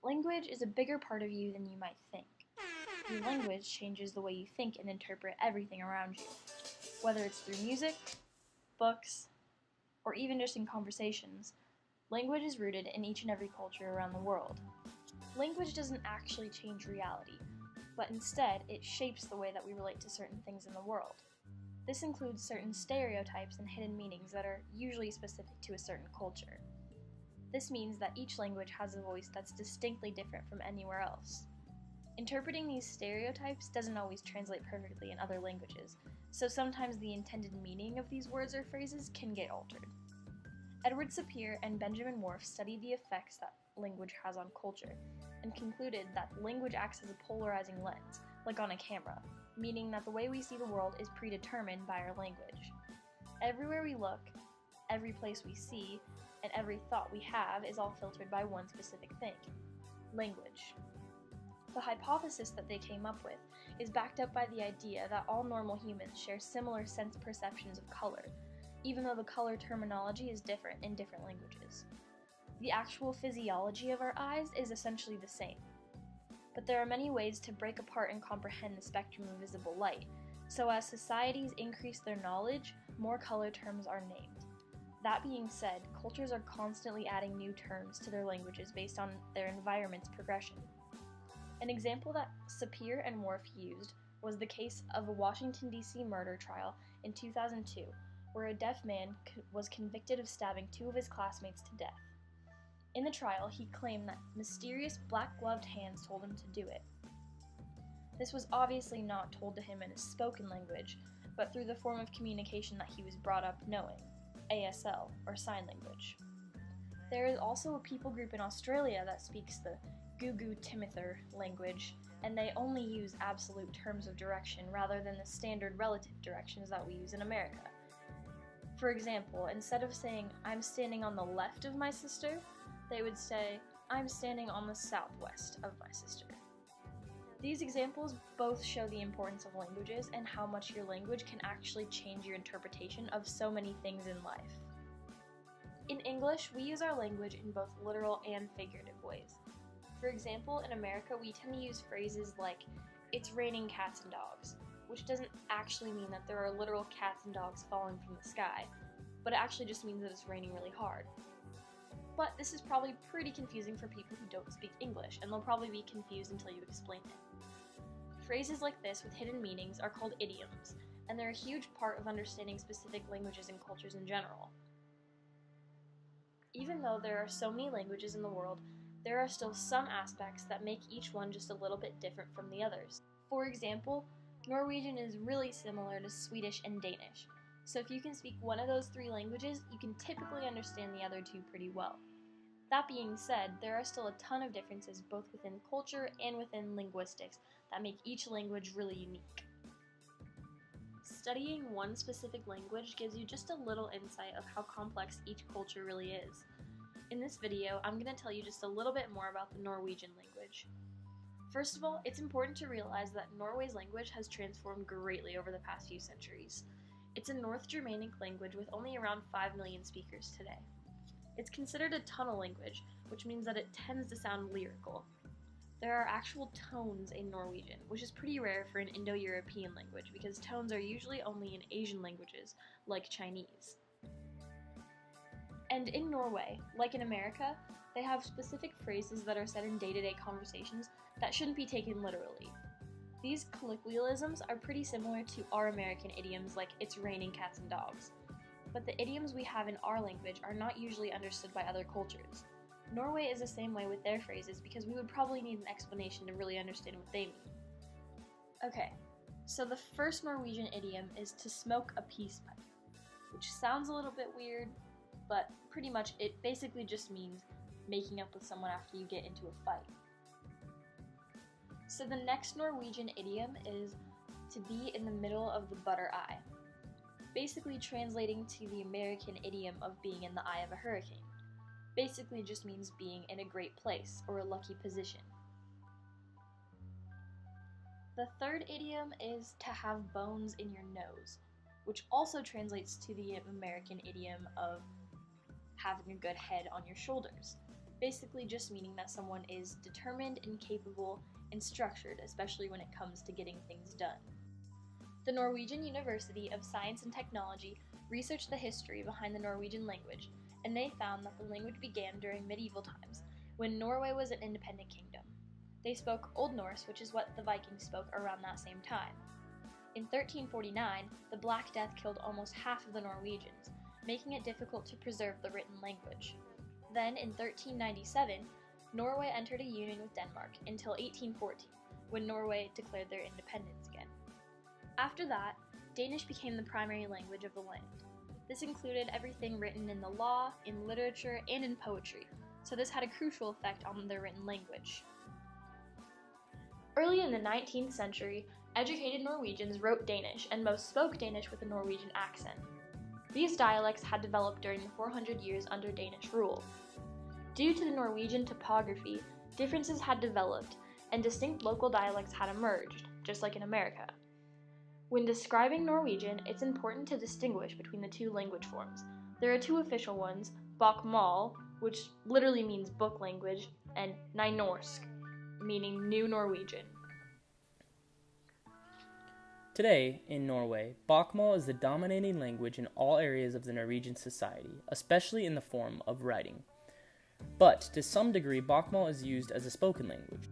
Language is a bigger part of you than you might think. Your language changes the way you think and interpret everything around you, whether it's through music, books, or even just in conversations. Language is rooted in each and every culture around the world. Language doesn't actually change reality, but instead it shapes the way that we relate to certain things in the world. This includes certain stereotypes and hidden meanings that are usually specific to a certain culture. This means that each language has a voice that's distinctly different from anywhere else. Interpreting these stereotypes doesn't always translate perfectly in other languages, so sometimes the intended meaning of these words or phrases can get altered. Edward Sapir and Benjamin Whorf studied the effects that language has on culture, and concluded that language acts as a polarizing lens, like on a camera, meaning that the way we see the world is predetermined by our language. Everywhere we look, every place we see, and every thought we have is all filtered by one specific thing: language. The hypothesis that they came up with is backed up by the idea that all normal humans share similar sense perceptions of color, even though the color terminology is different in different languages. The actual physiology of our eyes is essentially the same, but there are many ways to break apart and comprehend the spectrum of visible light, so as societies increase their knowledge, more color terms are named. That being said, cultures are constantly adding new terms to their languages based on their environment's progression. An example that Sapir and Whorf used was the case of a Washington, D.C. murder trial in 2002, where a deaf man was convicted of stabbing two of his classmates to death. In the trial, he claimed that mysterious black-gloved hands told him to do it. This was obviously not told to him in a spoken language, but through the form of communication that he was brought up knowing, ASL, or sign language. There is also a people group in Australia that speaks the Gugu Timither language, and they only use absolute terms of direction rather than the standard relative directions that we use in America. For example, instead of saying, "I'm standing on the left of my sister," they would say, "I'm standing on the southwest of my sister." These examples both show the importance of languages and how much your language can actually change your interpretation of so many things in life. In English, we use our language in both literal and figurative ways. For example, in America, we tend to use phrases like, "It's raining cats and dogs," which doesn't actually mean that there are literal cats and dogs falling from the sky, but it actually just means that it's raining really hard. But this is probably pretty confusing for people who don't speak English, and they'll probably be confused until you explain it. Phrases like this with hidden meanings are called idioms, and they're a huge part of understanding specific languages and cultures in general. Even though there are so many languages in the world, there are still some aspects that make each one just a little bit different from the others. For example, Norwegian is really similar to Swedish and Danish, so if you can speak one of those three languages, you can typically understand the other two pretty well. That being said, there are still a ton of differences both within culture and within linguistics that make each language really unique. Studying one specific language gives you just a little insight of how complex each culture really is. In this video, I'm going to tell you just a little bit more about the Norwegian language. First of all, it's important to realize that Norway's language has transformed greatly over the past few centuries. It's a North Germanic language with only around 5 million speakers today. It's considered a tunnel language, which means that it tends to sound lyrical. There are actual tones in Norwegian, which is pretty rare for an Indo-European language because tones are usually only in Asian languages, like Chinese. And in Norway, like in America, they have specific phrases that are said in day-to-day conversations that shouldn't be taken literally. These colloquialisms are pretty similar to our American idioms like "it's raining cats and dogs," but the idioms we have in our language are not usually understood by other cultures. Norway is the same way with their phrases because we would probably need an explanation to really understand what they mean. Okay, so the first Norwegian idiom is to smoke a peace pipe, which sounds a little bit weird, but pretty much it basically just means making up with someone after you get into a fight. So the next Norwegian idiom is to be in the middle of the butter eye, basically translating to the American idiom of being in the eye of a hurricane. Basically just means being in a great place or a lucky position. The third idiom is to have bones in your nose, which also translates to the American idiom of having a good head on your shoulders. basically just meaning that someone is determined and capable and structured, especially when it comes to getting things done. The Norwegian University of Science and Technology researched the history behind the Norwegian language, and they found that the language began during medieval times, when Norway was an independent kingdom. They spoke Old Norse, which is what the Vikings spoke around that same time. In 1349, the Black Death killed almost half of the Norwegians, making it difficult to preserve the written language. Then, in 1397, Norway entered a union with Denmark until 1814, when Norway declared their independence again. After that, Danish became the primary language of the land. This included everything written in the law, in literature, and in poetry, so this had a crucial effect on the written language. Early in the 19th century, educated Norwegians wrote Danish, and most spoke Danish with a Norwegian accent. These dialects had developed during the 400 years under Danish rule. Due to the Norwegian topography, differences had developed, and distinct local dialects had emerged, just like in America. When describing Norwegian, it's important to distinguish between the two language forms. There are two official ones, bokmål, which literally means book language, and nynorsk, meaning New Norwegian. Today, in Norway, bokmål is the dominating language in all areas of the Norwegian society, especially in the form of writing. But, to some degree, bokmål is used as a spoken language.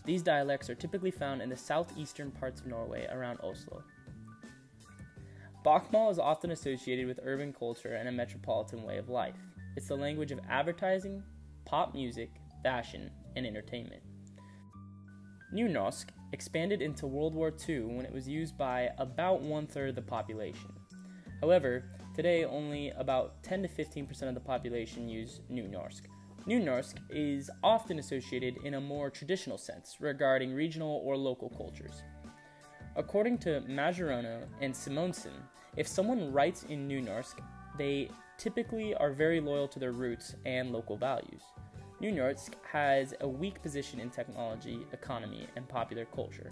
These dialects are typically found in the southeastern parts of Norway around Oslo. Bokmål is often associated with urban culture and a metropolitan way of life. It's the language of advertising, pop music, fashion, and entertainment. Nynorsk expanded into World War II when it was used by about 1/3 of the population. However, today only about 10 to 15% of the population use Nynorsk. Nynorsk is often associated in a more traditional sense regarding regional or local cultures. According to Majerano and Simonsen, if someone writes in Nynorsk, they typically are very loyal to their roots and local values. Nynorsk has a weak position in technology, economy, and popular culture.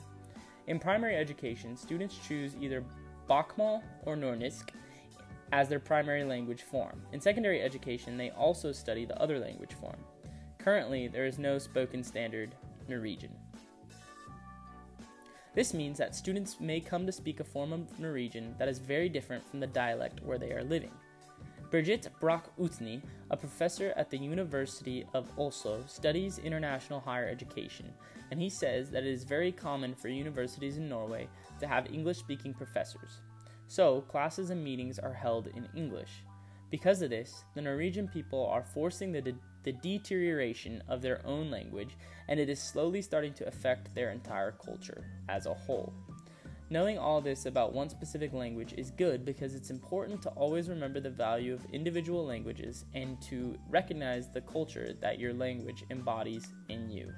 In primary education, students choose either bokmål or nornisk as their primary language form. In secondary education, they also study the other language form. Currently, there is no spoken standard Norwegian. This means that students may come to speak a form of Norwegian that is very different from the dialect where they are living. Birgit Broch-Utni, a professor at the University of Oslo, studies international higher education, and he says that it is very common for universities in Norway to have English-speaking professors. So, classes and meetings are held in English. Because of this, the Norwegian people are forcing the deterioration of their own language, and it is slowly starting to affect their entire culture as a whole. Knowing all this about one specific language is good because it's important to always remember the value of individual languages and to recognize the culture that your language embodies in you.